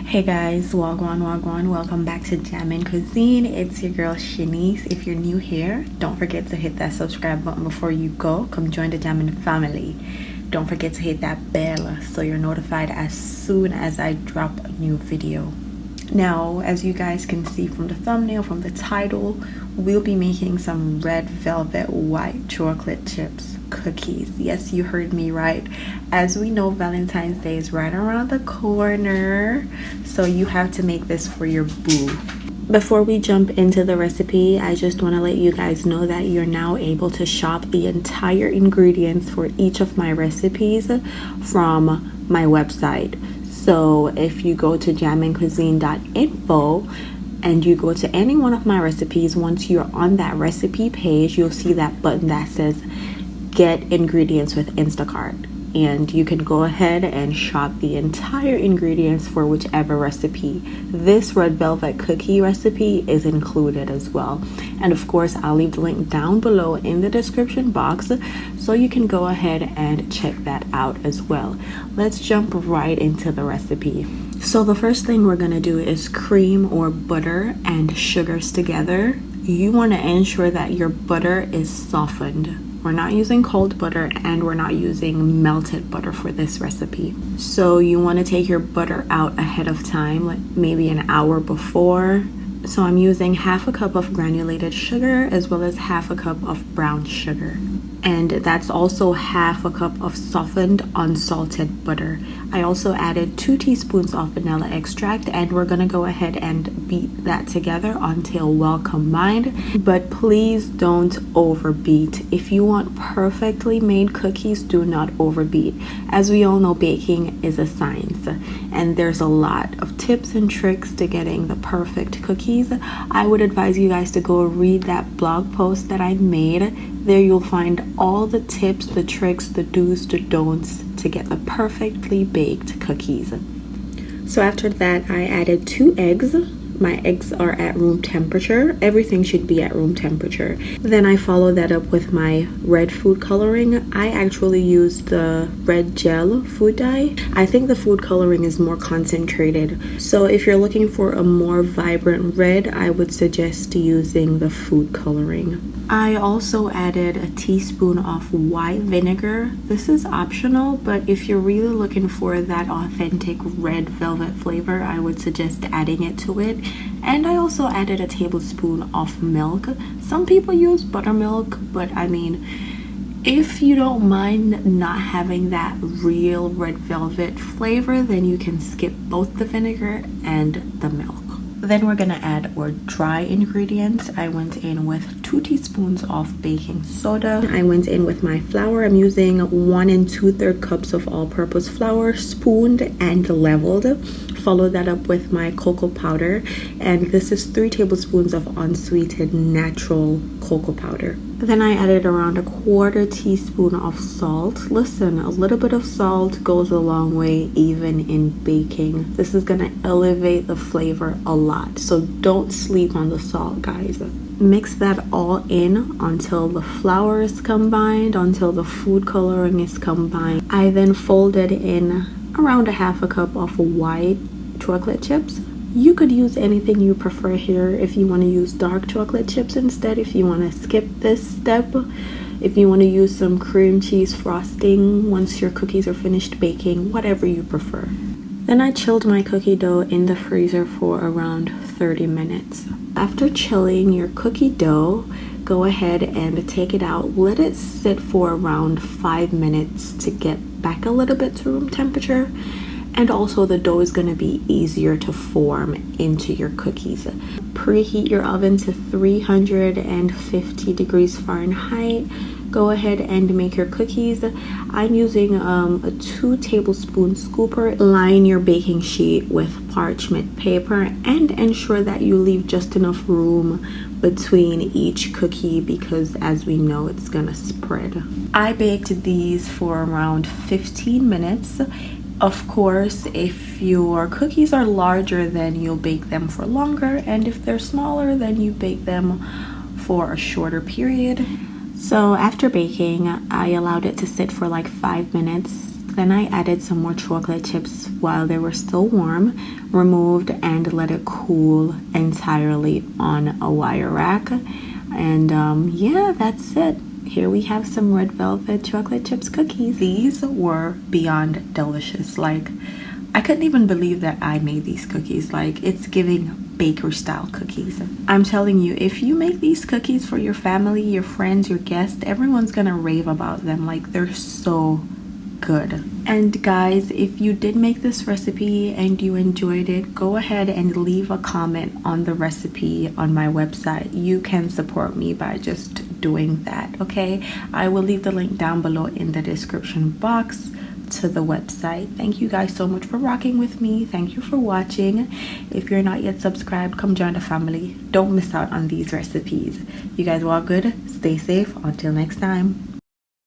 Hey guys, wagwan, welcome back to Jammin' Cuisine. It's your girl Shanice. If you're new here, don't forget to hit that subscribe button before you go. Come join the Jammin' family. Don't forget to hit that bell so you're notified as soon as I drop a new video. Now, as you guys can see from the thumbnail, from the title, we'll be making some red velvet white chocolate chips cookies. Yes, you heard me right. As we know, Valentine's Day is right around the corner, so you have to make this for your boo. Before we jump into the recipe, I just want to let you guys know that you're now able to shop the entire ingredients for each of my recipes from my website. So if you go to jammincuisine.info and you go to any one of my recipes, once you're on that recipe page, you'll see that button that says Get Ingredients with Instacart. And you can go ahead and shop the entire ingredients for whichever recipe. This red velvet cookie recipe is included as well. And of course, I'll leave the link down below in the description box so you can go ahead and check that out as well. Let's jump right into the recipe. So the first thing we're gonna do is cream or butter and sugars together. You want to ensure that your butter is softened. We're not using cold butter and we're not using melted butter for this recipe. So you want to take your butter out ahead of time, like maybe an hour before. So I'm using half a cup of granulated sugar as well as half a cup of brown sugar. And that's also half a cup of softened unsalted butter. I also added 2 teaspoons of vanilla extract, and we're gonna go ahead and beat that together until well combined. But please don't overbeat. If you want perfectly made cookies, do not overbeat. As we all know, baking is a science, and there's a lot of tips and tricks to getting the perfect cookies. I would advise you guys to go read that blog post that I made. There you'll find all the tips, the tricks, the do's, the don'ts to get the perfectly baked cookies. So after that, I added 2 eggs. My eggs are at room temperature. Everything should be at room temperature. Then I follow that up with my red food coloring. I actually used the red gel food dye. I think the food coloring is more concentrated. So if you're looking for a more vibrant red, I would suggest using the food coloring. I also added a teaspoon of white vinegar. This is optional, but if you're really looking for that authentic red velvet flavor, I would suggest adding it to it. And I also added a tablespoon of milk. Some people use buttermilk, but I mean, if you don't mind not having that real red velvet flavor, then you can skip both the vinegar and the milk. Then we're gonna add our dry ingredients. I went in with 2 teaspoons of baking soda. I went in with my flour. I'm using 1 2/3 cups of all-purpose flour, spooned and leveled. Follow that up with my cocoa powder, and this is 3 tablespoons of unsweetened natural cocoa powder. Then I added around 1/4 teaspoon of salt. Listen, a little bit of salt goes a long way even in baking. This is gonna elevate the flavor a lot, so don't sleep on the salt, guys. Mix that all in until the flour is combined, until the food coloring is combined. I then folded in around 1/2 cup of white chocolate chips. You could use anything you prefer here. If you want to use dark chocolate chips instead, if you want to skip this step, if you want to use some cream cheese frosting once your cookies are finished baking, whatever you prefer. Then I chilled my cookie dough in the freezer for around 30 minutes. After chilling your cookie dough, go ahead and take it out. Let it sit for around 5 minutes to get back a little bit to room temperature. And also the dough is going to be easier to form into your cookies. Preheat your oven to 350 degrees Fahrenheit. Go ahead and make your cookies. I'm using a 2 tablespoon scooper. Line your baking sheet with parchment paper and ensure that you leave just enough room between each cookie because, as we know, it's gonna spread. I baked these for around 15 minutes. Of course, if your cookies are larger, then you'll bake them for longer, and if they're smaller, then you bake them for a shorter period. So after baking, I allowed it to sit for like 5 minutes. Then I added some more chocolate chips while they were still warm, removed and let it cool entirely on a wire rack. And yeah, that's it. Here we have some red velvet chocolate chips cookies. These were beyond delicious. Like, I couldn't even believe that I made these cookies. Like, it's giving baker style cookies. I'm telling you, if you make these cookies for your family, your friends, your guests, everyone's gonna rave about them. Like, they're so good. And guys, if you did make this recipe and you enjoyed it, go ahead and leave a comment on the recipe on my website. You can support me by just doing that, okay? I will leave the link down below in the description box to the website. Thank you guys so much for rocking with me. Thank you for watching. If you're not yet subscribed, come join the family. Don't miss out on these recipes. You guys are all good. Stay safe. Until next time.